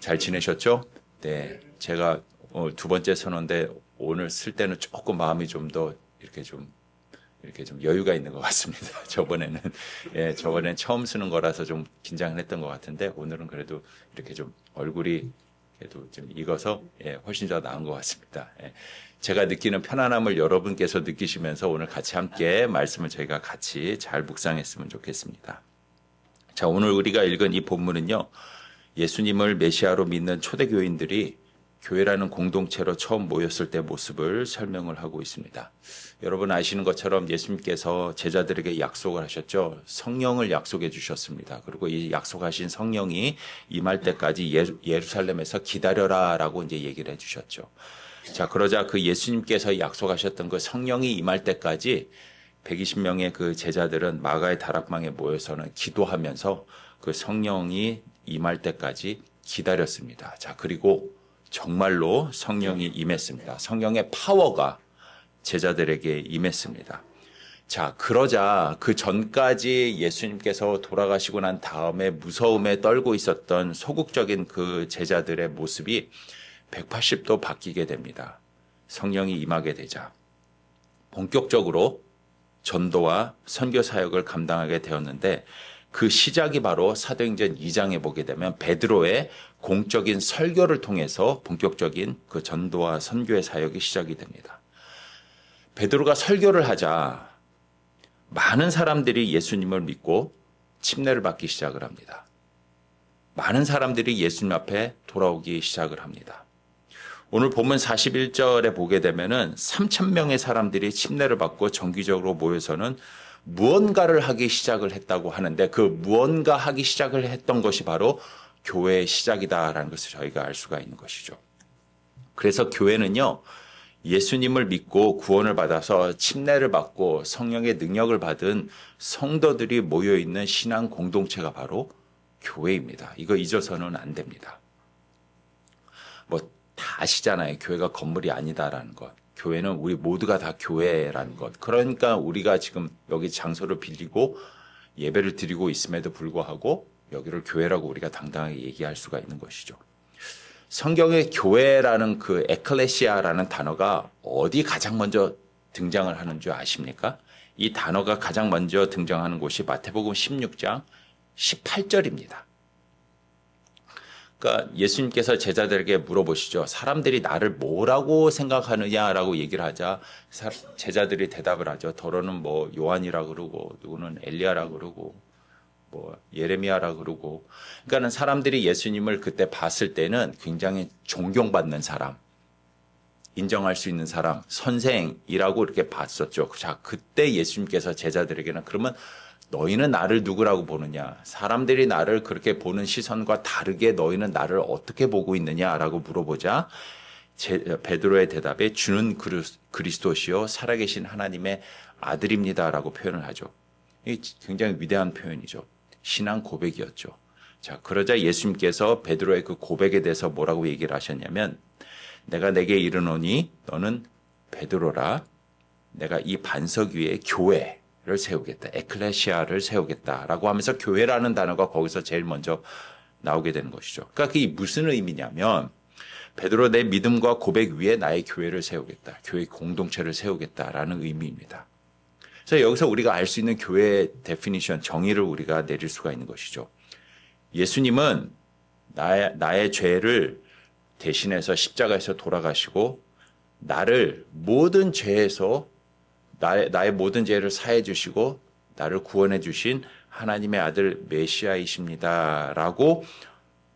잘 지내셨죠? 네. 제가 오늘 두 번째 선언인데 오늘 쓸 때는 조금 마음이 좀 더 이렇게 좀 여유가 있는 것 같습니다. 저번에는 처음 쓰는 거라서 좀 긴장을 했던 것 같은데 오늘은 그래도 이렇게 좀 얼굴이 그래도 좀 익어서 훨씬 더 나은 것 같습니다. 제가 느끼는 편안함을 여러분께서 느끼시면서 오늘 같이 함께 말씀을 저희가 같이 잘 묵상했으면 좋겠습니다. 자, 오늘 우리가 읽은 이 본문은요, 예수님을 메시아로 믿는 초대교인들이 교회라는 공동체로 처음 모였을 때 모습을 설명을 하고 있습니다. 여러분 아시는 것처럼 예수님께서 제자들에게 약속을 하셨죠. 성령을 약속해 주셨습니다. 그리고 이 약속하신 성령이 임할 때까지 예루살렘에서 기다려라라고 이제 얘기를 해 주셨죠. 자, 그러자 그 예수님께서 약속하셨던 그 성령이 임할 때까지 120명의 그 제자들은 마가의 다락방에 모여서는 기도하면서 그 성령이 임할 때까지 기다렸습니다. 자, 그리고 정말로 성령이 임했습니다. 성령의 파워가 제자들에게 임했습니다. 자, 그러자 그 전까지 예수님께서 돌아가시고 난 다음에 무서움에 떨고 있었던 소극적인 그 제자들의 모습이 180도 바뀌게 됩니다. 성령이 임하게 되자 본격적으로 전도와 선교 사역을 감당하게 되었는데 그 시작이 바로 사도행전 2장에 보게 되면 베드로의 공적인 설교를 통해서 본격적인 그 전도와 선교의 사역이 시작이 됩니다. 베드로가 설교를 하자 많은 사람들이 예수님을 믿고 침례를 받기 시작을 합니다. 많은 사람들이 예수님 앞에 돌아오기 시작을 합니다. 오늘 본문 41절에 보게 되면은 3,000명의 사람들이 침례를 받고 정기적으로 모여서는 무언가를 하기 시작을 했다고 하는데 그 무언가 하기 시작을 했던 것이 바로 교회의 시작이다라는 것을 저희가 알 수가 있는 것이죠. 그래서 교회는요, 예수님을 믿고 구원을 받아서 침례를 받고 성령의 능력을 받은 성도들이 모여있는 신앙 공동체가 바로 교회입니다. 이거 잊어서는 안 됩니다. 다 아시잖아요. 교회가 건물이 아니다라는 것. 교회는 우리 모두가 다 교회라는 것. 그러니까 우리가 지금 여기 장소를 빌리고 예배를 드리고 있음에도 불구하고 여기를 교회라고 우리가 당당하게 얘기할 수가 있는 것이죠. 성경의 교회라는 그 에클레시아라는 단어가 어디 가장 먼저 등장을 하는 줄 아십니까? 이 단어가 가장 먼저 등장하는 곳이 마태복음 16장 18절입니다. 그러니까 예수님께서 제자들에게 물어보시죠. 사람들이 나를 뭐라고 생각하느냐라고 얘기를 하자 제자들이 대답을 하죠. 더러는 뭐 요한이라 그러고 누구는 엘리야라 그러고 뭐 예레미야라 그러고. 그러니까는 사람들이 예수님을 그때 봤을 때는 굉장히 존경받는 사람, 인정할 수 있는 사람, 선생이라고 이렇게 봤었죠. 자, 그때 예수님께서 제자들에게는 그러면 너희는 나를 누구라고 보느냐? 사람들이 나를 그렇게 보는 시선과 다르게 너희는 나를 어떻게 보고 있느냐라고 물어보자 베드로의 대답에 주는 그리스도시요 살아계신 하나님의 아들입니다라고 표현을 하죠. 이 굉장히 위대한 표현이죠. 신앙 고백이었죠. 자, 그러자 예수님께서 베드로의 그 고백에 대해서 뭐라고 얘기를 하셨냐면 내가 내게 이르노니 너는 베드로라 내가 이 반석 위에 교회 를 세우겠다. 에클레시아를 세우겠다라고 하면서 교회라는 단어가 거기서 제일 먼저 나오게 되는 것이죠. 그러니까 그게 무슨 의미냐면 베드로 내 믿음과 고백 위에 나의 교회를 세우겠다. 교회 공동체를 세우겠다라는 의미입니다. 그래서 여기서 우리가 알 수 있는 교회의 데피니션, 정의를 우리가 내릴 수가 있는 것이죠. 예수님은 나의 죄를 대신해서 십자가에서 돌아가시고 나를 모든 죄에서 나의 모든 죄를 사해 주시고 나를 구원해 주신 하나님의 아들 메시아이십니다. 라고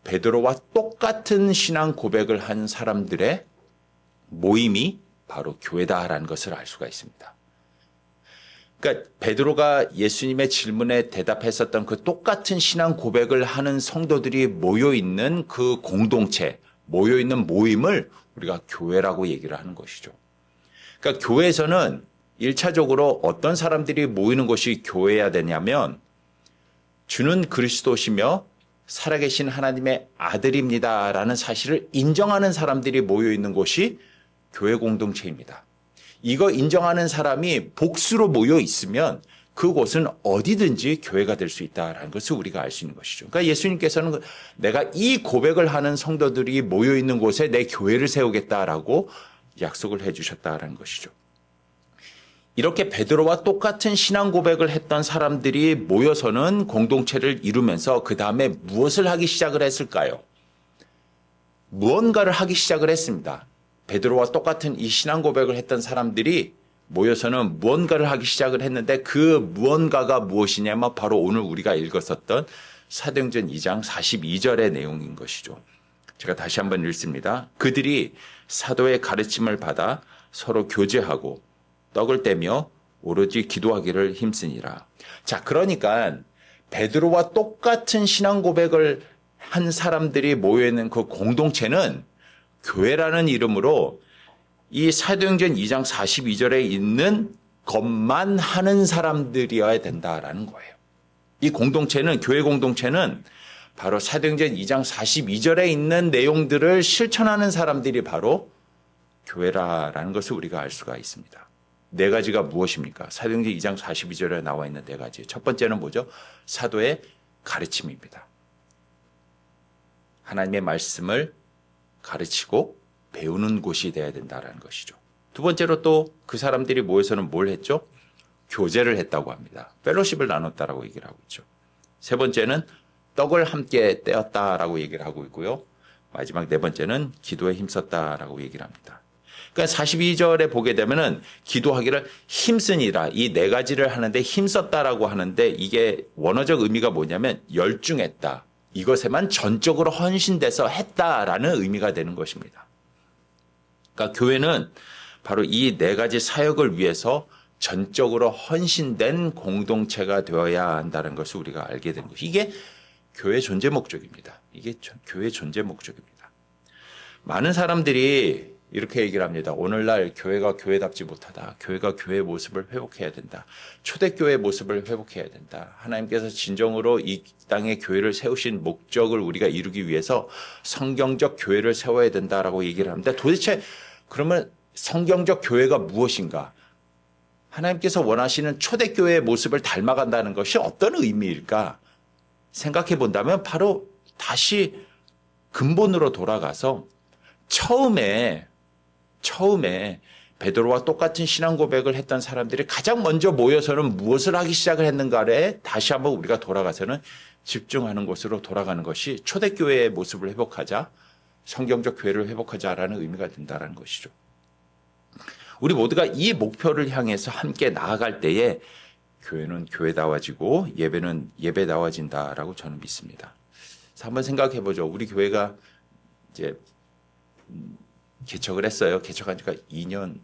베드로와 똑같은 신앙 고백을 한 사람들의 모임이 바로 교회다라는 것을 알 수가 있습니다. 그러니까 베드로가 예수님의 질문에 대답했었던 그 똑같은 신앙 고백을 하는 성도들이 모여있는 그 공동체, 모여있는 모임을 우리가 교회라고 얘기를 하는 것이죠. 그러니까 교회에서는 1차적으로 어떤 사람들이 모이는 곳이 교회여야 되냐면 주는 그리스도시며 살아계신 하나님의 아들입니다라는 사실을 인정하는 사람들이 모여있는 곳이 교회 공동체입니다. 이거 인정하는 사람이 복수로 모여 있으면 그곳은 어디든지 교회가 될 수 있다라는 것을 우리가 알 수 있는 것이죠. 그러니까 예수님께서는 내가 이 고백을 하는 성도들이 모여 있는 곳에 내 교회를 세우겠다라고 약속을 해 주셨다라는 것이죠. 이렇게 베드로와 똑같은 신앙 고백을 했던 사람들이 모여서는 공동체를 이루면서 그 다음에 무엇을 하기 시작을 했을까요? 무언가를 하기 시작을 했습니다. 베드로와 똑같은 이 신앙 고백을 했던 사람들이 모여서는 무언가를 하기 시작을 했는데 그 무언가가 무엇이냐면 바로 오늘 우리가 읽었었던 사도행전 2장 42절의 내용인 것이죠. 제가 다시 한번 읽습니다. 그들이 사도의 가르침을 받아 서로 교제하고 떡을 떼며 오로지 기도하기를 힘쓰니라. 자, 그러니까 베드로와 똑같은 신앙 고백을 한 사람들이 모여있는 그 공동체는 교회라는 이름으로 이 사도행전 2장 42절에 있는 것만 하는 사람들이어야 된다라는 거예요. 이 공동체는, 교회 공동체는 바로 사도행전 2장 42절에 있는 내용들을 실천하는 사람들이 바로 교회라는 것을 우리가 알 수가 있습니다. 네 가지가 무엇입니까? 사도행전 2장 42절에 나와 있는 네 가지. 첫 번째는 뭐죠? 사도의 가르침입니다. 하나님의 말씀을 가르치고 배우는 곳이 되어야 된다는 것이죠. 두 번째로 또 그 사람들이 모여서는 뭘 했죠? 교제를 했다고 합니다. 펠로십을 나눴다라고 얘기를 하고 있죠. 세 번째는 떡을 함께 떼었다라고 얘기를 하고 있고요. 마지막 네 번째는 기도에 힘썼다라고 얘기를 합니다. 그러니까 42절에 보게 되면은 기도하기를 힘쓰니라, 이 네 가지를 하는데 힘썼다라고 하는데 이게 원어적 의미가 뭐냐면 열중했다. 이것에만 전적으로 헌신돼서 했다라는 의미가 되는 것입니다. 그러니까 교회는 바로 이 네 가지 사역을 위해서 전적으로 헌신된 공동체가 되어야 한다는 것을 우리가 알게 되는 것이 이게 교회 존재 목적입니다. 이게 교회 존재 목적입니다. 많은 사람들이 이렇게 얘기를 합니다. 오늘날 교회가 교회답지 못하다. 교회가 교회의 모습을 회복해야 된다. 초대교회의 모습을 회복해야 된다. 하나님께서 진정으로 이 땅에 교회를 세우신 목적을 우리가 이루기 위해서 성경적 교회를 세워야 된다라고 얘기를 합니다. 도대체 그러면 성경적 교회가 무엇인가? 하나님께서 원하시는 초대교회의 모습을 닮아간다는 것이 어떤 의미일까? 생각해 본다면 바로 다시 근본으로 돌아가서 처음에 베드로와 똑같은 신앙 고백을 했던 사람들이 가장 먼저 모여서는 무엇을 하기 시작을 했는가에 다시 한번 우리가 돌아가서는 집중하는 곳으로 돌아가는 것이 초대교회의 모습을 회복하자, 성경적 교회를 회복하자라는 의미가 된다는 것이죠. 우리 모두가 이 목표를 향해서 함께 나아갈 때에 교회는 교회다워지고 예배는 예배다워진다라고 저는 믿습니다. 그래서 한번 생각해 보죠. 우리 교회가 이제 개척을 했어요. 개척한 지가 2년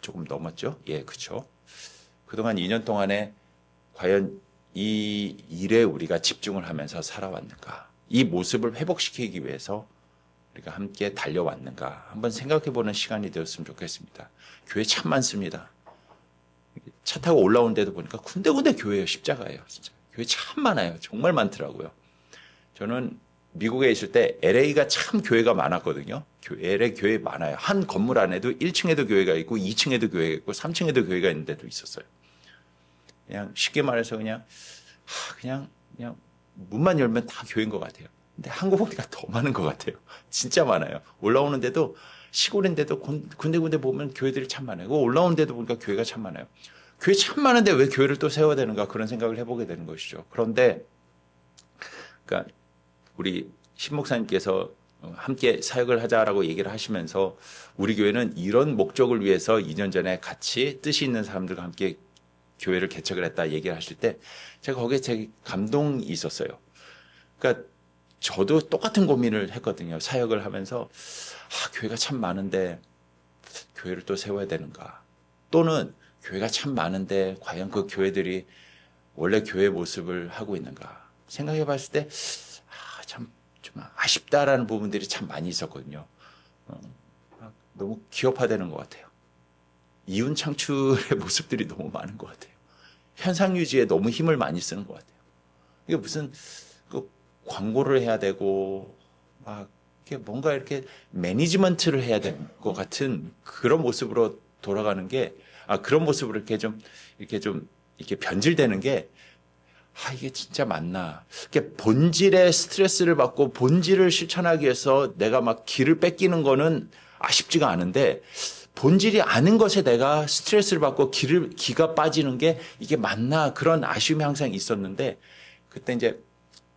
조금 넘었죠? 예, 그렇죠. 그동안 2년 동안에 과연 이 일에 우리가 집중을 하면서 살아왔는가? 이 모습을 회복시키기 위해서 우리가 함께 달려왔는가? 한번 생각해보는 시간이 되었으면 좋겠습니다. 교회 참 많습니다. 차 타고 올라온 데도 보니까 군데군데 교회예요. 십자가예요. 진짜. 교회 참 많아요. 정말 많더라고요. 저는 미국에 있을 때 LA가 참 교회가 많았거든요. LA 교회 많아요. 한 건물 안에도 1층에도 교회가 있고 2층에도 교회가 있고 3층에도 교회가 있는 데도 있었어요. 그냥 쉽게 말해서 그냥 문만 열면 다 교회인 것 같아요. 근데 한국 오니까 더 많은 것 같아요. 진짜 많아요. 올라오는데도 시골인데도 군데군데 보면 교회들이 참 많아요. 올라오는데도 보니까 교회가 참 많아요. 교회 참 많은데 왜 교회를 또 세워야 되는가 그런 생각을 해보게 되는 것이죠. 그런데 그러니까 우리 신 목사님께서 함께 사역을 하자라고 얘기를 하시면서 우리 교회는 이런 목적을 위해서 2년 전에 같이 뜻이 있는 사람들과 함께 교회를 개척을 했다 얘기를 하실 때 제가 거기에 되게 감동이 있었어요. 그러니까 저도 똑같은 고민을 했거든요. 사역을 하면서 교회가 참 많은데 교회를 또 세워야 되는가? 또는 교회가 참 많은데 과연 그 교회들이 원래 교회의 모습을 하고 있는가? 생각해 봤을 때 참 좀 아쉽다라는 부분들이 참 많이 있었거든요. 너무 기업화되는 것 같아요. 이윤 창출의 모습들이 너무 많은 것 같아요. 현상 유지에 너무 힘을 많이 쓰는 것 같아요. 이게 무슨 광고를 해야 되고 막 뭔가 이렇게 매니지먼트를 해야 될 것 같은 그런 모습으로 돌아가는 게 그런 모습으로 이렇게 좀 이렇게 변질되는 게 이게 진짜 맞나. 이렇게 본질의 스트레스를 받고 본질을 실천하기 위해서 내가 막 기를 뺏기는 거는 아쉽지가 않은데 본질이 아닌 것에 내가 스트레스를 받고 기가 빠지는 게 이게 맞나. 그런 아쉬움이 항상 있었는데 그때 이제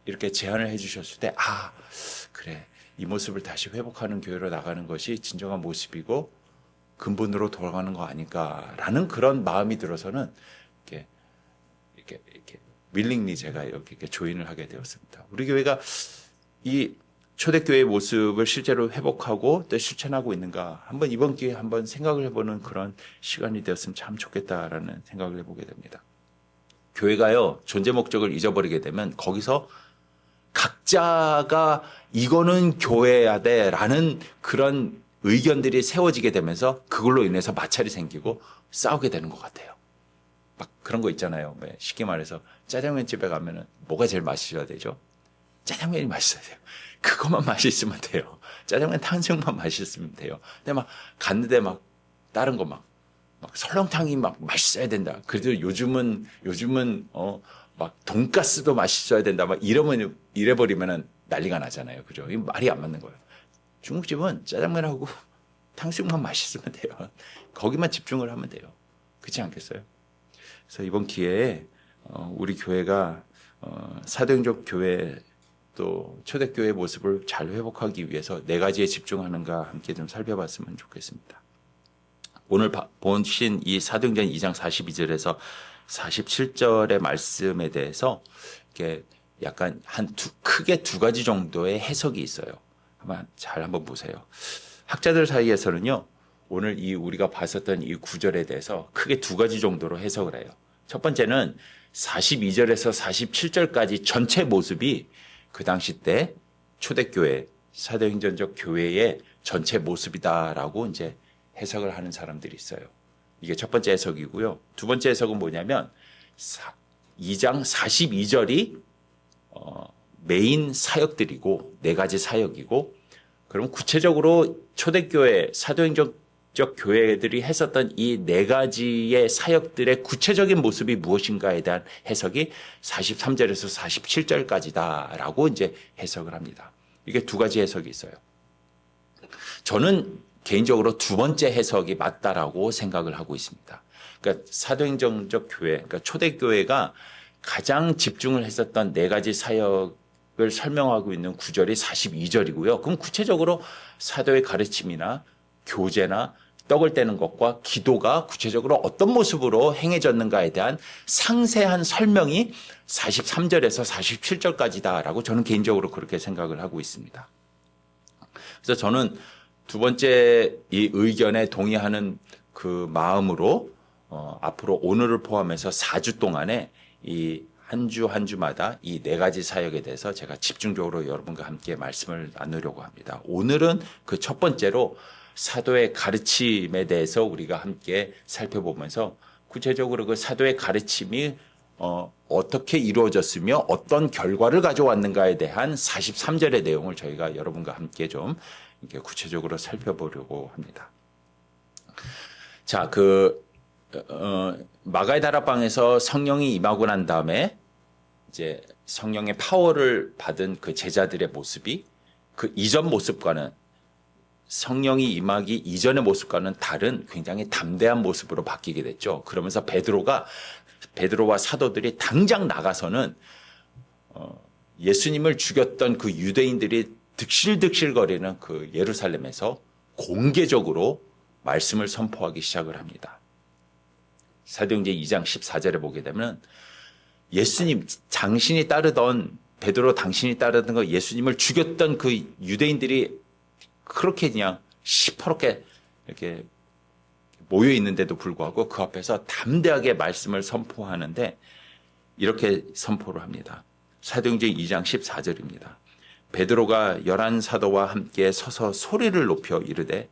이렇게 제안을 해 주셨을 때 그래. 이 모습을 다시 회복하는 교회로 나가는 것이 진정한 모습이고 근본으로 돌아가는 거 아닐까라는 그런 마음이 들어서는 이렇게 윌링리 제가 이렇게 조인을 하게 되었습니다. 우리 교회가 이 초대교회의 모습을 실제로 회복하고 또 실천하고 있는가 한번 이번 기회에 한번 생각을 해보는 그런 시간이 되었으면 참 좋겠다라는 생각을 해보게 됩니다. 교회가요, 존재 목적을 잊어버리게 되면 거기서 각자가 이거는 교회야 돼라는 그런 의견들이 세워지게 되면서 그걸로 인해서 마찰이 생기고 싸우게 되는 것 같아요. 막 그런 거 있잖아요. 쉽게 말해서 짜장면 집에 가면은 뭐가 제일 맛있어야 되죠? 짜장면이 맛있어야 돼요. 그것만 맛있으면 돼요. 짜장면 탕수육만 맛있으면 돼요. 근데 막 갔는데 막 다른 거 막 설렁탕이 막 맛있어야 된다. 그래도 요즘은 막 돈가스도 맛있어야 된다. 막 이래버리면은 난리가 나잖아요. 그죠? 이 말이 안 맞는 거예요. 중국집은 짜장면하고 탕수육만 맛있으면 돼요. 거기만 집중을 하면 돼요. 그렇지 않겠어요? 그래서 이번 기회에 우리 교회가 사도행전 교회 또 초대교회의 모습을 잘 회복하기 위해서 4가지에 집중하는가 함께 좀 살펴봤으면 좋겠습니다. 오늘 보신 이 사도행전 2장 42절에서 47절의 말씀에 대해서 이렇게 약간 크게 2가지 정도의 해석이 있어요. 한번 보세요. 학자들 사이에서는요, 오늘 우리가 봤었던 이 구절에 대해서 크게 2가지 정도로 해석을 해요. 첫 번째는 42절에서 47절까지 전체 모습이 그 당시 때 초대교회, 사도행전적 교회의 전체 모습이다라고 이제 해석을 하는 사람들이 있어요. 이게 첫 번째 해석이고요. 두 번째 해석은 뭐냐면 2장 42절이 메인 사역들이고 4가지 사역이고 그럼 구체적으로 초대교회, 사도행전적 교회들이 했었던 이 4가지의 사역들의 구체적인 모습이 무엇인가에 대한 해석이 43절에서 47절까지다라고 이제 해석을 합니다. 이게 2가지 해석이 있어요. 저는 개인적으로 2번째 해석이 맞다라고 생각을 하고 있습니다. 그러니까 사도행전적 교회, 그러니까 초대교회가 가장 집중을 했었던 4가지 사역을 설명하고 있는 구절이 42절이고요. 그럼 구체적으로 사도의 가르침이나 교제나 떡을 떼는 것과 기도가 구체적으로 어떤 모습으로 행해졌는가에 대한 상세한 설명이 43절에서 47절까지다라고 저는 개인적으로 그렇게 생각을 하고 있습니다. 그래서 저는 2번째 이 의견에 동의하는 그 마음으로 앞으로 오늘을 포함해서 4주 동안에 이 한 주마다 이 4가지 사역에 대해서 제가 집중적으로 여러분과 함께 말씀을 나누려고 합니다. 오늘은 그 첫 번째로 사도의 가르침에 대해서 우리가 함께 살펴보면서 구체적으로 그 사도의 가르침이 어떻게 이루어졌으며 어떤 결과를 가져왔는가에 대한 43절의 내용을 저희가 여러분과 함께 좀 이렇게 구체적으로 살펴보려고 합니다. 자, 마가의 다락방에서 성령이 임하고 난 다음에 이제 성령의 파워를 받은 그 제자들의 모습이 그 이전 모습과는 성령이 임하기 이전의 모습과는 다른 굉장히 담대한 모습으로 바뀌게 됐죠. 그러면서 베드로와 사도들이 당장 나가서는 예수님을 죽였던 그 유대인들이 득실득실거리는 그 예루살렘에서 공개적으로 말씀을 선포하기 시작을 합니다. 사도행전 2장 14절에 보게 되면 예수님, 베드로 당신이 따르던 거 예수님을 죽였던 그 유대인들이 그렇게 그냥 시퍼렇게 이렇게 모여 있는데도 불구하고 그 앞에서 담대하게 말씀을 선포하는데 이렇게 선포를 합니다. 사도행전 2장 14절입니다. 베드로가 11사도와 함께 서서 소리를 높여 이르되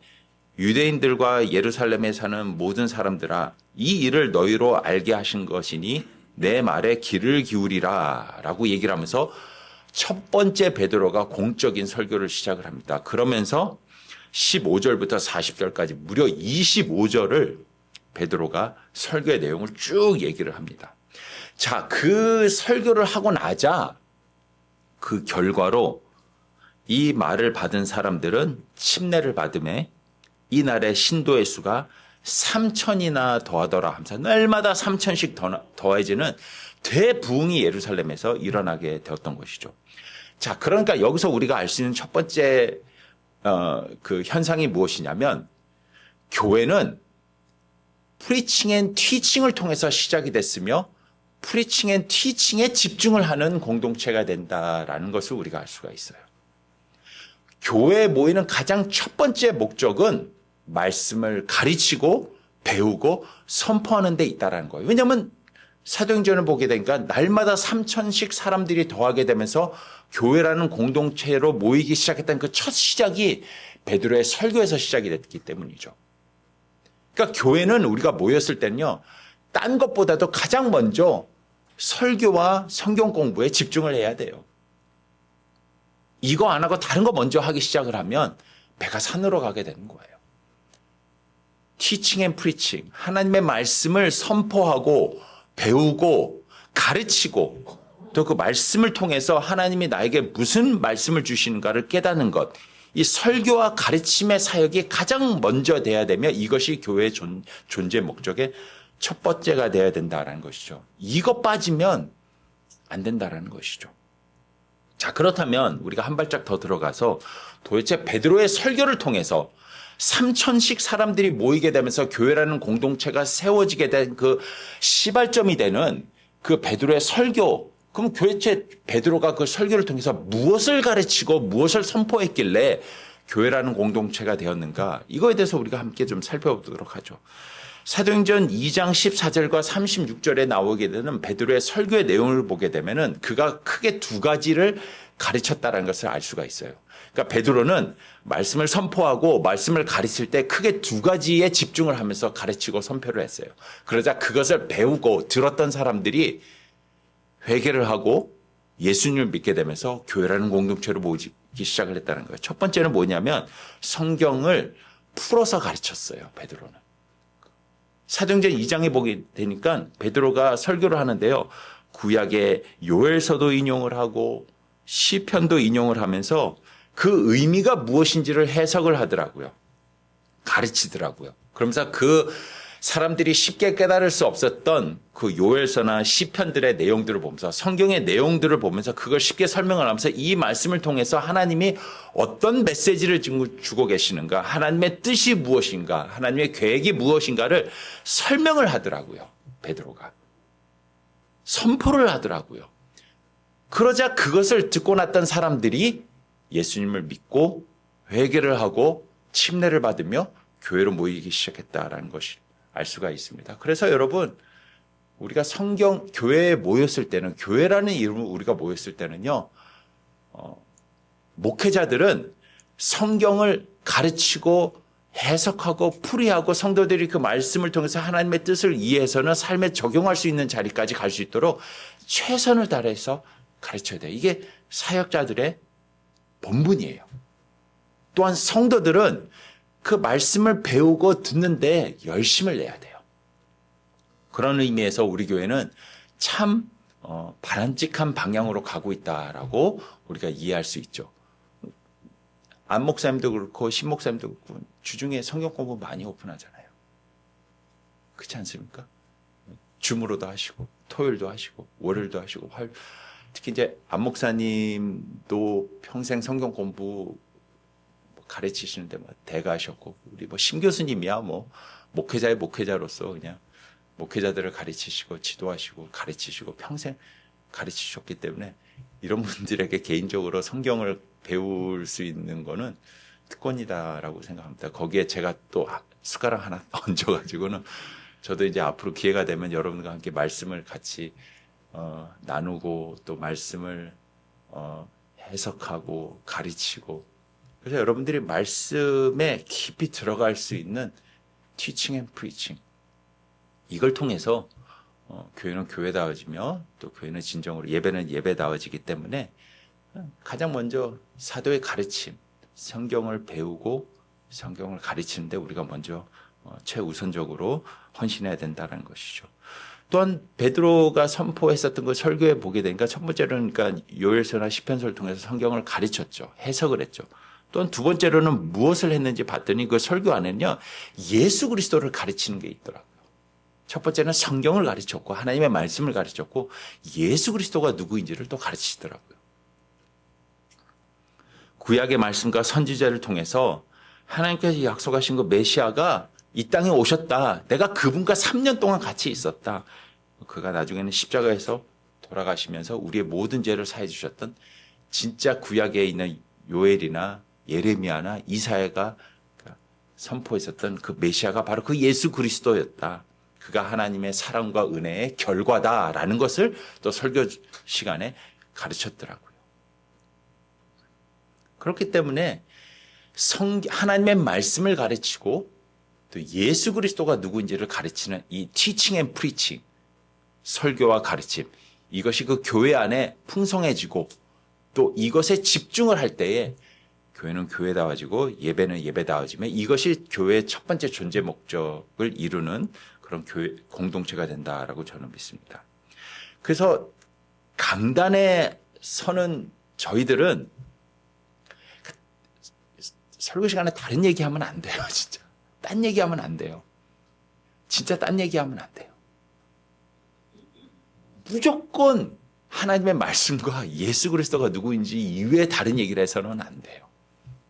유대인들과 예루살렘에 사는 모든 사람들아 이 일을 너희로 알게 하신 것이니 내 말에 귀를 기울이라 라고 얘기를 하면서 첫 번째 베드로가 공적인 설교를 시작을 합니다. 그러면서 15절부터 40절까지 무려 25절을 베드로가 설교의 내용을 쭉 얘기를 합니다. 자, 그 설교를 하고 나자 그 결과로 이 말을 받은 사람들은 침례를 받음에 이날의 신도의 수가 3,000이나 더하더라 하면서 날마다 3,000씩 더해지는 대부흥이 예루살렘에서 일어나게 되었던 것이죠. 자, 그러니까 여기서 우리가 알 수 있는 첫 번째 그 현상이 무엇이냐면 교회는 프리칭 앤 티칭을 통해서 시작이 됐으며 프리칭 앤 티칭에 집중을 하는 공동체가 된다라는 것을 우리가 알 수가 있어요. 교회에 모이는 가장 첫 번째 목적은 말씀을 가르치고 배우고 선포하는 데 있다는 거예요. 왜냐하면 사도행전을 보게 되니까 날마다 3,000씩 사람들이 더하게 되면서 교회라는 공동체로 모이기 시작했던 그 첫 시작이 베드로의 설교에서 시작이 됐기 때문이죠. 그러니까 교회는 우리가 모였을 때는요, 딴 것보다도 가장 먼저 설교와 성경 공부에 집중을 해야 돼요. 이거 안 하고 다른 거 먼저 하기 시작을 하면 배가 산으로 가게 되는 거예요. 티칭 앤 프리칭, 하나님의 말씀을 선포하고 배우고 가르치고 또 그 말씀을 통해서 하나님이 나에게 무슨 말씀을 주시는가를 깨닫는 것, 이 설교와 가르침의 사역이 가장 먼저 돼야 되며 이것이 교회의 존재 목적의 첫 번째가 돼야 된다는 것이죠. 이거 빠지면 안 된다는 것이죠. 자, 그렇다면 우리가 한 발짝 더 들어가서 도대체 베드로의 설교를 통해서 3,000씩 사람들이 모이게 되면서 교회라는 공동체가 세워지게 된 그 시발점이 되는 그 베드로의 설교, 그럼 도대체 베드로가 그 설교를 통해서 무엇을 가르치고 무엇을 선포했길래 교회라는 공동체가 되었는가? 이거에 대해서 우리가 함께 좀 살펴보도록 하죠. 사도행전 2장 14절과 36절에 나오게 되는 베드로의 설교의 내용을 보게 되면은 그가 크게 두 가지를 가르쳤다는 것을 알 수가 있어요. 그러니까 베드로는 말씀을 선포하고 말씀을 가르칠 때 크게 두 가지에 집중을 하면서 가르치고 선포를 했어요. 그러자 그것을 배우고 들었던 사람들이 회개를 하고 예수님을 믿게 되면서 교회라는 공동체로 모이기 시작을 했다는 거예요. 첫 번째는 뭐냐면 성경을 풀어서 가르쳤어요. 베드로는. 사도행전 2장에 보게 되니까 베드로가 설교를 하는데요. 구약의 요엘서도 인용을 하고 시편도 인용을 하면서 그 의미가 무엇인지를 해석을 하더라고요. 가르치더라고요. 그러면서 그 사람들이 쉽게 깨달을 수 없었던 그 요엘서나 시편들의 내용들을 보면서 성경의 내용들을 보면서 그걸 쉽게 설명을 하면서 이 말씀을 통해서 하나님이 어떤 메시지를 주고 계시는가, 하나님의 뜻이 무엇인가, 하나님의 계획이 무엇인가를 설명을 하더라고요. 베드로가. 선포를 하더라고요. 그러자 그것을 듣고 났던 사람들이 예수님을 믿고 회개를 하고 침례를 받으며 교회로 모이기 시작했다라는 것이 알 수가 있습니다. 그래서 여러분, 우리가 교회에 모였을 때는, 교회라는 이름으로 우리가 모였을 때는요, 목회자들은 성경을 가르치고 해석하고 풀이하고 성도들이 그 말씀을 통해서 하나님의 뜻을 이해해서는 삶에 적용할 수 있는 자리까지 갈 수 있도록 최선을 다해서 가르쳐야 돼요. 이게 사역자들의 본분이에요. 또한 성도들은 그 말씀을 배우고 듣는데 열심을 내야 돼요. 그런 의미에서 우리 교회는 참 바람직한 방향으로 가고 있다라고 우리가 이해할 수 있죠. 안 목사님도 그렇고 신 목사님도 그렇고 주중에 성경 공부 많이 오픈하잖아요. 그렇지 않습니까? 줌으로도 하시고 토요일도 하시고 월요일도 하시고 특히 이제 안 목사님도 평생 성경 공부 가르치시는데 뭐 대가하셨고 우리 뭐 심 교수님이야 뭐 목회자의 목회자로서 그냥 목회자들을 가르치시고 지도하시고 가르치시고 평생 가르치셨기 때문에 이런 분들에게 개인적으로 성경을 배울 수 있는 거는 특권이다라고 생각합니다. 거기에 제가 또 숟가락 하나 얹어가지고는 저도 이제 앞으로 기회가 되면 여러분과 함께 말씀을 같이 나누고 또 말씀을 해석하고 가르치고 그래서 여러분들이 말씀에 깊이 들어갈 수 있는 티칭 앤 프리칭 이걸 통해서 교회는 교회다워지며 또 교회는 진정으로 예배는 예배다워지기 때문에 가장 먼저 사도의 가르침, 성경을 배우고 성경을 가르치는데 우리가 먼저 최우선적으로 헌신해야 된다는 것이죠. 또한 베드로가 선포했었던 그 설교에 보게 되니까 첫 번째로는 그러니까 요엘서나 시편서를 통해서 성경을 가르쳤죠. 해석을 했죠. 또한 두 번째로는 무엇을 했는지 봤더니 그 설교 안에는요, 예수 그리스도를 가르치는 게 있더라고요. 첫 번째는 성경을 가르쳤고 하나님의 말씀을 가르쳤고 예수 그리스도가 누구인지를 또 가르치시더라고요. 구약의 말씀과 선지자를 통해서 하나님께서 약속하신 그 메시아가 이 땅에 오셨다. 내가 그분과 3년 동안 같이 있었다. 그가 나중에는 십자가에서 돌아가시면서 우리의 모든 죄를 사해 주셨던 진짜 구약에 있는 요엘이나 예레미야나 이사야가 선포했었던 그 메시아가 바로 그 예수 그리스도였다. 그가 하나님의 사랑과 은혜의 결과다라는 것을 또 설교 시간에 가르쳤더라고요. 그렇기 때문에 하나님의 말씀을 가르치고 또 예수 그리스도가 누구인지를 가르치는 이 teaching and preaching, 설교와 가르침, 이것이 그 교회 안에 풍성해지고 또 이것에 집중을 할 때에 교회는 교회다워지고 예배는 예배다워지며 이것이 교회의 첫 번째 존재 목적을 이루는 그런 교회 공동체가 된다라고 저는 믿습니다. 그래서 강단에 서는 저희들은 설교 시간에 다른 얘기하면 안 돼요, 진짜. 딴 얘기하면 안 돼요. 진짜 딴 얘기하면 안 돼요. 무조건 하나님의 말씀과 예수 그리스도가 누구인지 이외에 다른 얘기를 해서는 안 돼요.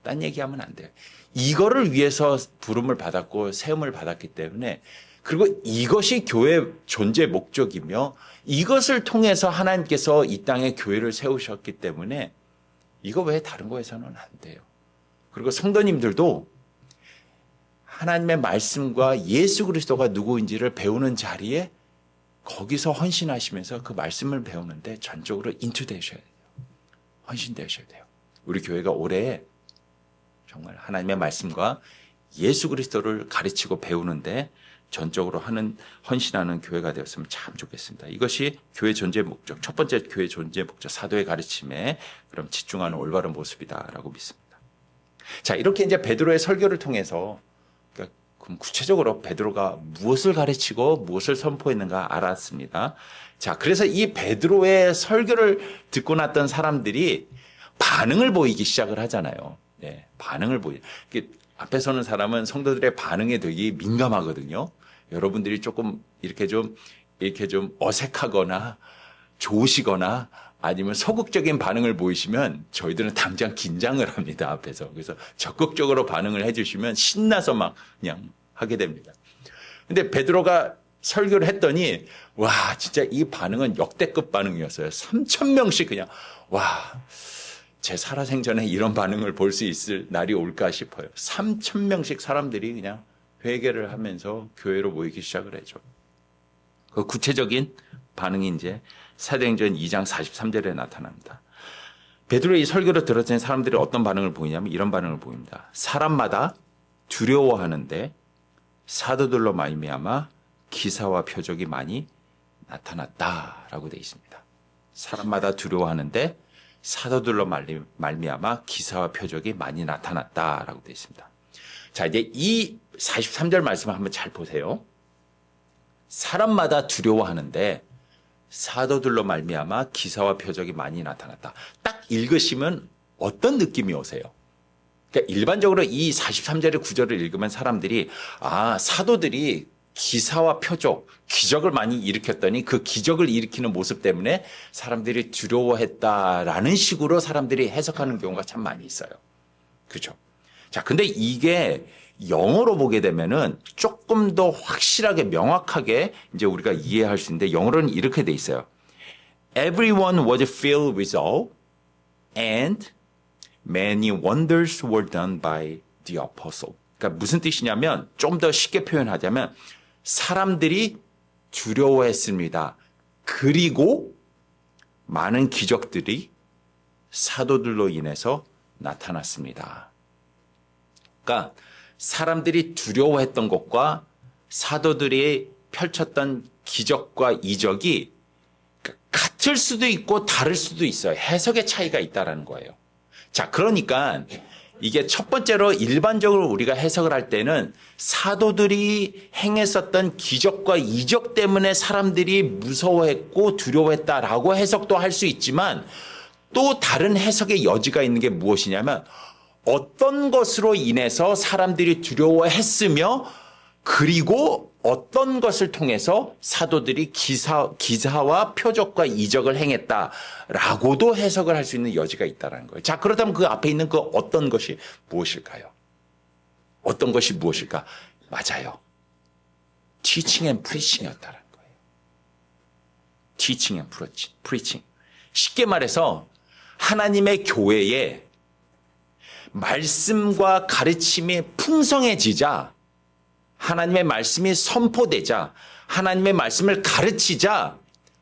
딴 얘기하면 안 돼요. 이거를 위해서 부름을 받았고 세움을 받았기 때문에 그리고 이것이 교회의 존재 목적이며 이것을 통해서 하나님께서 이 땅에 교회를 세우셨기 때문에 이거 외에 다른 거에서는 안 돼요. 그리고 성도님들도 하나님의 말씀과 예수 그리스도가 누구인지를 배우는 자리에 거기서 헌신하시면서 그 말씀을 배우는데 전적으로 인투되셔야 돼요. 헌신되셔야 돼요. 우리 교회가 올해 정말 하나님의 말씀과 예수 그리스도를 가르치고 배우는데 전적으로 헌신하는 교회가 되었으면 참 좋겠습니다. 이것이 교회 존재 목적, 첫 번째 교회 존재 목적, 사도의 가르침에 그럼 집중하는 올바른 모습이다라고 믿습니다. 자, 이렇게 이제 베드로의 설교를 통해서 그럼 구체적으로 베드로가 무엇을 가르치고 무엇을 선포했는가 알았습니다. 자, 그래서 이 베드로의 설교를 듣고 났던 사람들이 반응을 보이기 시작을 하잖아요. 네, 반응을 앞에 서는 사람은 성도들의 반응에 되게 민감하거든요. 여러분들이 조금 이렇게 좀 어색하거나 좋으시거나 아니면 소극적인 반응을 보이시면 저희들은 당장 긴장을 합니다, 앞에서. 그래서 적극적으로 반응을 해주시면 신나서 막 그냥 하게 됩니다. 근데 베드로가 설교를 했더니, 와, 진짜 이 반응은 역대급 반응이었어요. 3,000명씩 그냥, 와, 제 살아생전에 이런 반응을 볼 수 있을 날이 올까 싶어요. 3,000명씩 사람들이 그냥 회개를 하면서 교회로 모이기 시작을 해죠. 그 구체적인 반응이 이제 사도행전 2장 43절에 나타납니다. 베드로의 이 설교를 들었더니 사람들이 어떤 반응을 보이냐면 이런 반응을 보입니다. 사람마다 두려워하는데 사도들로 말미암아 기사와 표적이 많이 나타났다라고 되어 있습니다. 사람마다 두려워하는데 사도들로 말미암아 기사와 표적이 많이 나타났다라고 되어 있습니다. 자, 이제 이 43절 말씀을 한번 잘 보세요. 사람마다 두려워하는데 사도들로 말미암아 기사와 표적이 많이 나타났다. 딱 읽으시면 어떤 느낌이 오세요? 그러니까 일반적으로 이 43절의 구절을 읽으면 사람들이 사도들이 기사와 표적, 기적을 많이 일으켰더니 그 기적을 일으키는 모습 때문에 사람들이 두려워했다라는 식으로 사람들이 해석하는 경우가 참 많이 있어요. 그렇죠? 자, 근데 이게 영어로 보게 되면은 조금 더 확실하게 명확하게 이제 우리가 이해할 수 있는데 영어로는 이렇게 돼 있어요. Everyone was filled with awe and many wonders were done by the apostle. 그러니까 무슨 뜻이냐면 좀 더 쉽게 표현하자면 사람들이 두려워했습니다. 그리고 많은 기적들이 사도들로 인해서 나타났습니다. 그러니까 사람들이 두려워했던 것과 사도들이 펼쳤던 기적과 이적이 같을 수도 있고 다를 수도 있어요. 해석의 차이가 있다라는 거예요. 자, 그러니까 이게 첫 번째로 일반적으로 우리가 해석을 할 때는 사도들이 행했었던 기적과 이적 때문에 사람들이 무서워했고 두려워했다라고 해석도 할 수 있지만 또 다른 해석의 여지가 있는 게 무엇이냐면 어떤 것으로 인해서 사람들이 두려워했으며 그리고 어떤 것을 통해서 사도들이 기사와 표적과 이적을 행했다라고도 해석을 할 수 있는 여지가 있다는 거예요. 자, 그렇다면 그 앞에 있는 그 어떤 것이 무엇일까요? 어떤 것이 무엇일까? 맞아요. teaching and preaching이었다는 거예요. teaching and preaching. 쉽게 말해서 하나님의 교회에 말씀과 가르침이 풍성해지자 하나님의 말씀이 선포되자 하나님의 말씀을 가르치자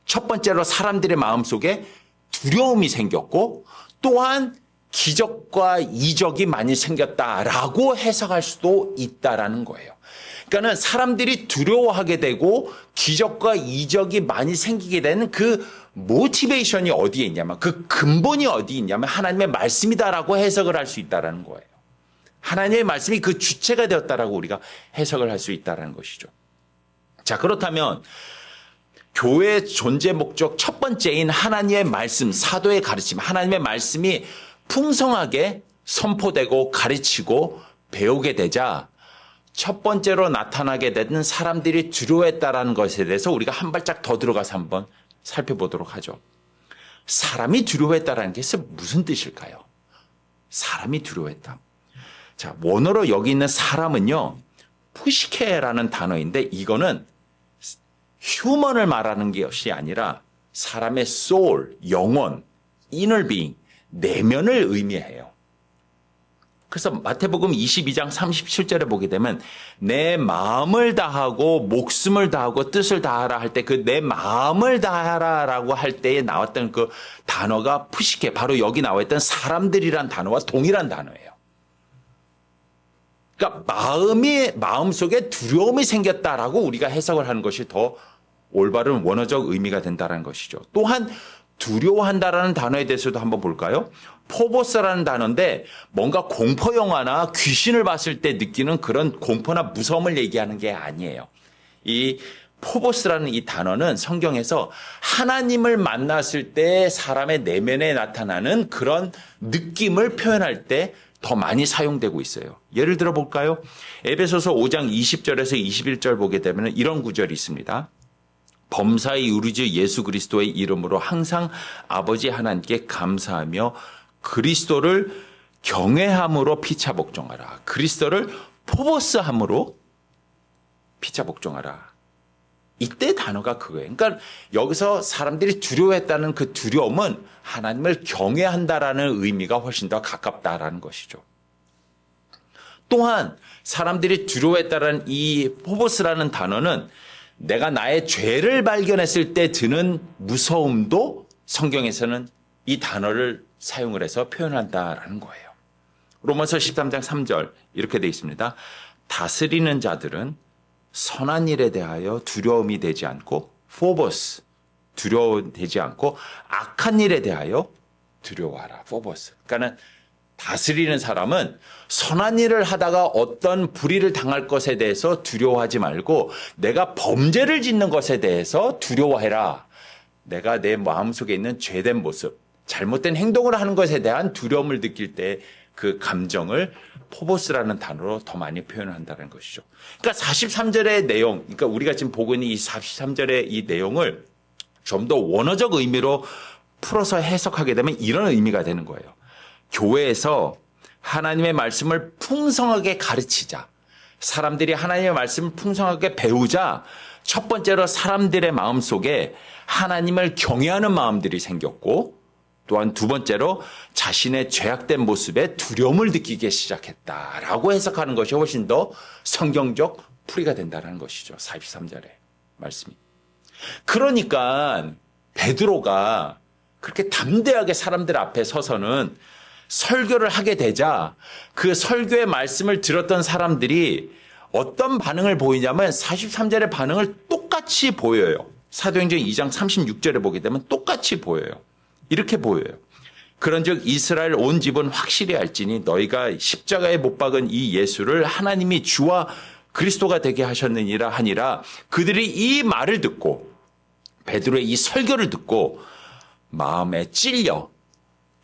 첫 번째로 사람들의 마음속에 두려움이 생겼고 또한 기적과 이적이 많이 생겼다라고 해석할 수도 있다라는 거예요. 그러니까는 사람들이 두려워하게 되고 기적과 이적이 많이 생기게 되는 그 모티베이션이 어디에 있냐면 그 근본이 어디 있냐면 하나님의 말씀이다라고 해석을 할 수 있다라는 거예요. 하나님의 말씀이 그 주체가 되었다라고 우리가 해석을 할 수 있다라는 것이죠. 자, 그렇다면 교회의 존재 목적 첫 번째인 하나님의 말씀, 사도의 가르침, 하나님의 말씀이 풍성하게 선포되고 가르치고 배우게 되자 첫 번째로 나타나게 되는 사람들이 두려워했다라는 것에 대해서 우리가 한 발짝 더 들어가서 한번 살펴보도록 하죠. 사람이 두려워했다라는 게 무슨 뜻일까요? 사람이 두려워했다. 자, 원어로 여기 있는 사람은요, 푸시케라는 단어인데 이거는 휴먼을 말하는 것이 아니라 사람의 soul, 영혼, inner being, 내면을 의미해요. 그래서 마태복음 22장 37절에 보게 되면 내 마음을 다하고 목숨을 다하고 뜻을 다하라 할 때 그 내 마음을 다하라라고 할 때에 나왔던 그 단어가 푸시케, 바로 여기 나와 있던 사람들이란 단어와 동일한 단어예요. 그러니까 마음속에 두려움이 생겼다라고 우리가 해석을 하는 것이 더 올바른 원어적 의미가 된다는 것이죠. 또한 두려워한다라는 단어에 대해서도 한번 볼까요? 포보스라는 단어인데 뭔가 공포 영화나 귀신을 봤을 때 느끼는 그런 공포나 무서움을 얘기하는 게 아니에요. 이 포보스라는 이 단어는 성경에서 하나님을 만났을 때 사람의 내면에 나타나는 그런 느낌을 표현할 때 더 많이 사용되고 있어요. 예를 들어 볼까요? 에베소서 5장 20절에서 21절 보게 되면 이런 구절이 있습니다. 범사의 우리 주 예수 그리스도의 이름으로 항상 아버지 하나님께 감사하며 그리스도를 경외함으로 피차 복종하라. 그리스도를 포보스함으로 피차 복종하라. 이때 단어가 그거예요. 그러니까 여기서 사람들이 두려워했다는 그 두려움은 하나님을 경외한다라는 의미가 훨씬 더 가깝다라는 것이죠. 또한 사람들이 두려워했다는 이 포보스라는 단어는 내가 나의 죄를 발견했을 때 드는 무서움도 성경에서는 이 단어를 사용을 해서 표현한다라는 거예요. 로마서 13장 3절 이렇게 되어 있습니다. 다스리는 자들은 선한 일에 대하여 두려움이 되지 않고 포보스, 두려워되지 않고 악한 일에 대하여 두려워하라. 포보스. 그러니까는 다스리는 사람은 선한 일을 하다가 어떤 불의를 당할 것에 대해서 두려워하지 말고 내가 범죄를 짓는 것에 대해서 두려워해라. 내가 내 마음속에 있는 죄된 모습, 잘못된 행동을 하는 것에 대한 두려움을 느낄 때 그 감정을 포보스라는 단어로 더 많이 표현한다는 것이죠. 그러니까 43절의 내용, 그러니까 우리가 지금 보고 있는 이 43절의 이 내용을 좀 더 원어적 의미로 풀어서 해석하게 되면 이런 의미가 되는 거예요. 교회에서 하나님의 말씀을 풍성하게 가르치자. 사람들이 하나님의 말씀을 풍성하게 배우자. 첫 번째로 사람들의 마음속에 하나님을 경외하는 마음들이 생겼고 또한 두 번째로 자신의 죄악된 모습에 두려움을 느끼기 시작했다라고 해석하는 것이 훨씬 더 성경적 풀이가 된다는 것이죠. 43절의 말씀이. 그러니까 베드로가 그렇게 담대하게 사람들 앞에 서서는 설교를 하게 되자 그 설교의 말씀을 들었던 사람들이 어떤 반응을 보이냐면 43절의 반응을 똑같이 보여요. 사도행전 2장 36절에 보게 되면 똑같이 보여요. 이렇게 보여요. 그런즉 이스라엘 온 집은 확실히 알지니 너희가 십자가에 못 박은 이 예수를 하나님이 주와 그리스도가 되게 하셨느니라 하니라. 그들이 이 말을 듣고 베드로의 이 설교를 듣고 마음에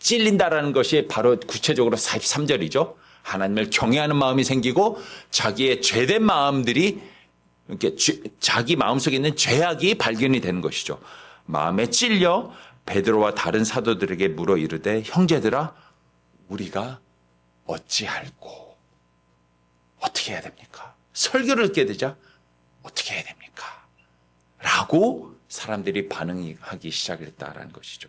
찔린다라는 것이 바로 구체적으로 43절이죠. 하나님을 경외하는 마음이 생기고 자기의 죄된 마음들이 이렇게 자기 마음속에 있는 죄악이 발견이 되는 것이죠. 마음에 찔려 베드로와 다른 사도들에게 물어 이르되 형제들아 우리가 어찌할꼬 어떻게 해야 됩니까? 설교를 듣게 되자 어떻게 해야 됩니까? 라고 사람들이 반응하기 시작했다라는 것이죠.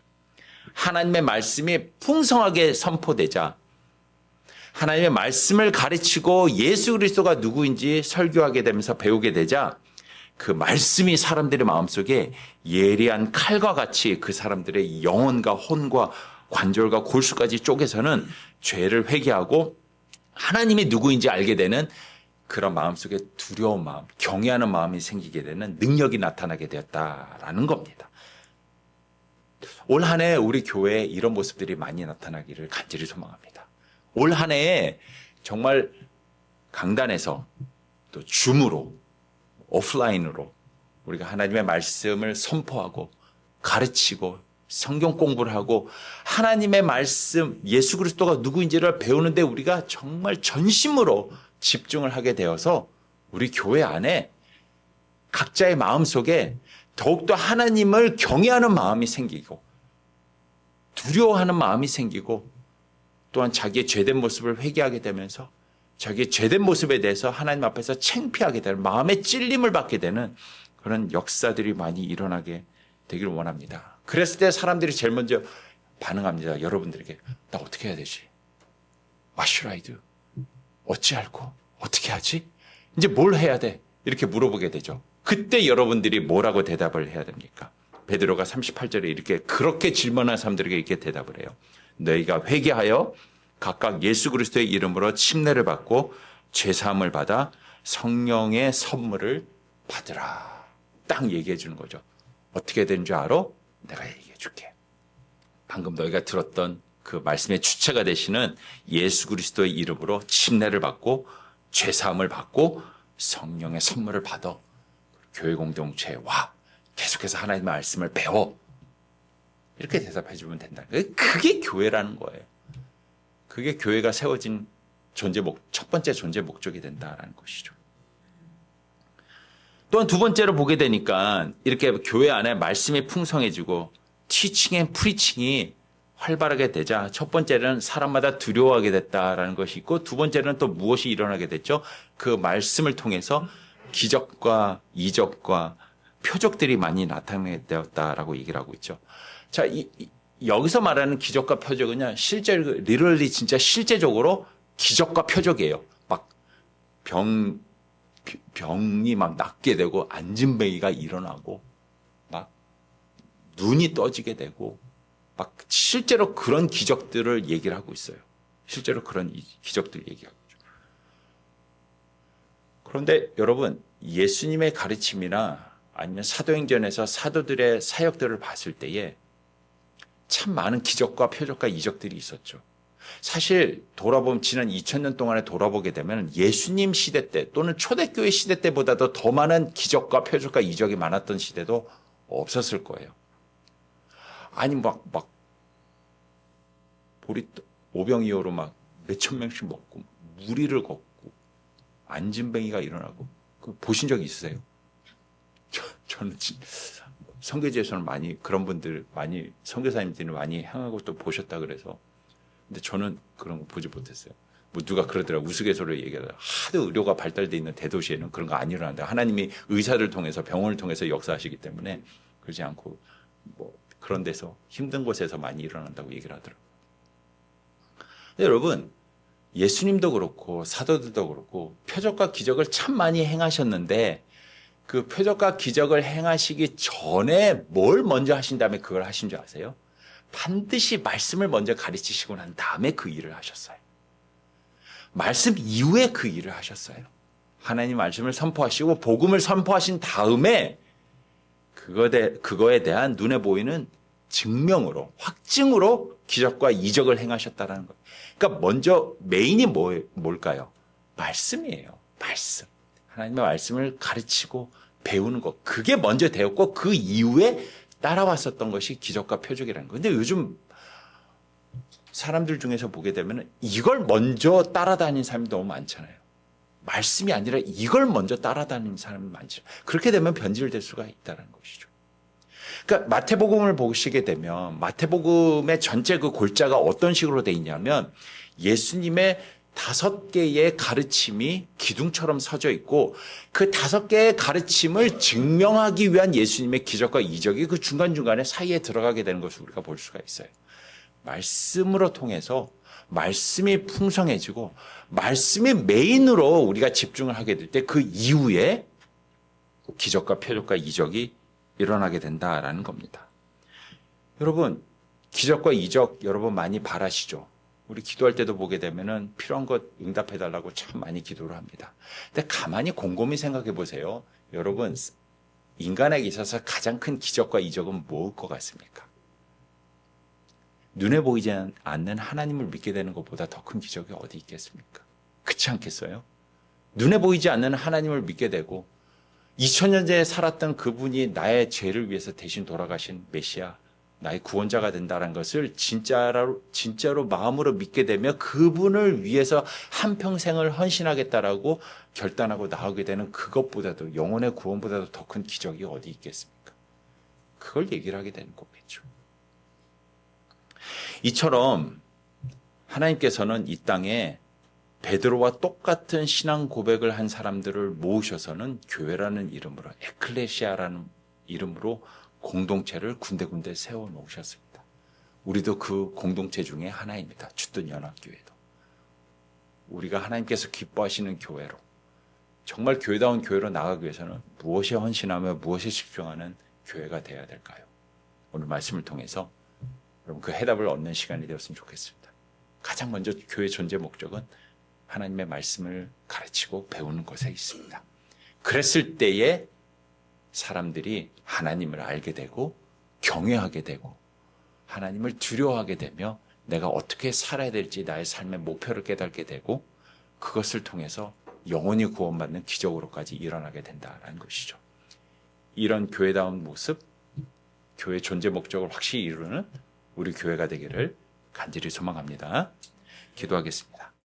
하나님의 말씀이 풍성하게 선포되자 하나님의 말씀을 가르치고 예수 그리스도가 누구인지 설교하게 되면서 배우게 되자 그 말씀이 사람들의 마음속에 예리한 칼과 같이 그 사람들의 영혼과 혼과 관절과 골수까지 쪼개서는 죄를 회개하고 하나님이 누구인지 알게 되는 그런 마음속에 두려운 마음, 경외하는 마음이 생기게 되는 능력이 나타나게 되었다라는 겁니다. 올 한 해 우리 교회에 이런 모습들이 많이 나타나기를 간절히 소망합니다. 올 한 해에 정말 강단에서 또 줌으로 오프라인으로 우리가 하나님의 말씀을 선포하고 가르치고 성경 공부를 하고 하나님의 말씀 예수 그리스도가 누구인지를 배우는데 우리가 정말 전심으로 집중을 하게 되어서 우리 교회 안에 각자의 마음속에 더욱더 하나님을 경외하는 마음이 생기고 두려워하는 마음이 생기고 또한 자기의 죄된 모습을 회개하게 되면서 자기의 죄된 모습에 대해서 하나님 앞에서 창피하게 되는 마음의 찔림을 받게 되는 그런 역사들이 많이 일어나게 되기를 원합니다. 그랬을 때 사람들이 제일 먼저 반응합니다. 여러분들에게 나 어떻게 해야 되지? What should I do? 어찌할꼬? 어떻게 하지? 이제 뭘 해야 돼? 이렇게 물어보게 되죠. 그때 여러분들이 뭐라고 대답을 해야 됩니까? 베드로가 38절에 이렇게 그렇게 질문한 사람들에게 이렇게 대답을 해요. 너희가 회개하여 각각 예수 그리스도의 이름으로 침례를 받고 죄사함을 받아 성령의 선물을 받으라. 딱 얘기해 주는 거죠. 어떻게 되는 줄 알아? 내가 얘기해 줄게. 방금 너희가 들었던 그 말씀의 주체가 되시는 예수 그리스도의 이름으로 침례를 받고 죄사함을 받고 성령의 선물을 받아 교회 공동체에 와. 계속해서 하나님의 말씀을 배워. 이렇게 대답해 주면 된다. 그게 교회라는 거예요. 그게 교회가 세워진 첫 번째 존재 목적이 된다라는 것이죠. 또한 두 번째로 보게 되니까 이렇게 교회 안에 말씀이 풍성해지고 티칭 앤 프리칭이 활발하게 되자 첫 번째는 사람마다 두려워하게 됐다라는 것이 있고 두 번째는 또 무엇이 일어나게 됐죠? 그 말씀을 통해서 기적과 이적과 표적들이 많이 나타나게 되었다라고 얘기를 하고 있죠. 자, 여기서 말하는 기적과 표적은요, 리얼리 진짜 실제적으로 기적과 표적이에요. 막 병이 막 낫게 되고, 안진뱅이가 일어나고, 막 눈이 떠지게 되고, 막 실제로 그런 기적들을 얘기를 하고 있어요. 실제로 그런 기적들 얘기하고 있죠. 그런데 여러분, 예수님의 가르침이나 아니면 사도행전에서 사도들의 사역들을 봤을 때에 참 많은 기적과 표적과 이적들이 있었죠. 사실 돌아보면 지난 2000년 동안에 돌아보게 되면 예수님 시대 때 또는 초대교회 시대 때보다도 더 많은 기적과 표적과 이적이 많았던 시대도 없었을 거예요. 아니 막 오병이어로 막 몇천 명씩 먹고 무리를 걷고 안진뱅이가 일어나고 그 보신 적 있으세요? 저는 선교지에서는 많이 그런 분들 많이 선교사님들이 많이 향하고 또 보셨다 그래서 근데 저는 그런 거 보지 못했어요. 뭐 누가 그러더라고 우스갯소리로 얘기하더라. 하도 의료가 발달돼 있는 대도시에는 그런 거 안 일어난다. 하나님이 의사를 통해서 병원을 통해서 역사하시기 때문에 그러지 않고 뭐 그런 데서 힘든 곳에서 많이 일어난다고 얘기를 하더라고요. 근데 여러분 예수님도 그렇고 사도들도 그렇고 표적과 기적을 참 많이 행하셨는데 그 표적과 기적을 행하시기 전에 뭘 먼저 하신 다음에 그걸 하신 줄 아세요? 반드시 말씀을 먼저 가르치시고 난 다음에 그 일을 하셨어요. 말씀 이후에 그 일을 하셨어요. 하나님 말씀을 선포하시고 복음을 선포하신 다음에 그거에 대한 눈에 보이는 증명으로 확증으로 기적과 이적을 행하셨다라는 거예요. 그러니까 먼저 메인이 뭘까요? 말씀이에요. 말씀. 하나님의 말씀을 가르치고 배우는 것. 그게 먼저 되었고 그 이후에 따라왔었던 것이 기적과 표적이라는 거예요. 근데 요즘 사람들 중에서 보게 되면 이걸 먼저 따라다니는 사람이 너무 많잖아요. 말씀이 아니라 이걸 먼저 따라다니는 사람이 많죠. 그렇게 되면 변질될 수가 있다는 것이죠. 그러니까 마태복음을 보시게 되면 마태복음의 전체 그 골자가 어떤 식으로 돼 있냐면 예수님의 5개의 가르침이 기둥처럼 서져 있고 그 5개의 가르침을 증명하기 위한 예수님의 기적과 이적이 그 중간중간에 사이에 들어가게 되는 것을 우리가 볼 수가 있어요. 말씀으로 통해서 말씀이 풍성해지고 말씀이 메인으로 우리가 집중을 하게 될 때 그 이후에 기적과 표적과 이적이 일어나게 된다라는 겁니다. 여러분, 기적과 이적 여러분 많이 바라시죠? 우리 기도할 때도 보게 되면은 필요한 것 응답해달라고 참 많이 기도를 합니다. 근데 가만히 곰곰이 생각해 보세요. 여러분, 인간에게 있어서 가장 큰 기적과 이적은 무엇일 것 같습니까? 눈에 보이지 않는 하나님을 믿게 되는 것보다 더 큰 기적이 어디 있겠습니까? 그렇지 않겠어요? 눈에 보이지 않는 하나님을 믿게 되고 2000년 전에 살았던 그분이 나의 죄를 위해서 대신 돌아가신 메시아, 나의 구원자가 된다는 것을 진짜로 마음으로 믿게 되며 그분을 위해서 한평생을 헌신하겠다라고 결단하고 나오게 되는 그것보다도 영혼의 구원보다도 더 큰 기적이 어디 있겠습니까? 그걸 얘기를 하게 되는 거겠죠. 이처럼 하나님께서는 이 땅에 베드로와 똑같은 신앙 고백을 한 사람들을 모으셔서는 교회라는 이름으로 에클레시아라는 이름으로 공동체를 군데군데 세워놓으셨습니다. 우리도 그 공동체 중에 하나입니다. 주뜬 연합교회도. 우리가 하나님께서 기뻐하시는 교회로 정말 교회다운 교회로 나가기 위해서는 무엇에 헌신하며 무엇에 집중하는 교회가 되어야 될까요? 오늘 말씀을 통해서 여러분 그 해답을 얻는 시간이 되었으면 좋겠습니다. 가장 먼저 교회의 존재 목적은 하나님의 말씀을 가르치고 배우는 것에 있습니다. 그랬을 때에 사람들이 하나님을 알게 되고 경외하게 되고 하나님을 두려워하게 되며 내가 어떻게 살아야 될지 나의 삶의 목표를 깨닫게 되고 그것을 통해서 영원히 구원받는 기적으로까지 일어나게 된다는 것이죠. 이런 교회다운 모습, 교회 존재 목적을 확실히 이루는 우리 교회가 되기를 간절히 소망합니다. 기도하겠습니다.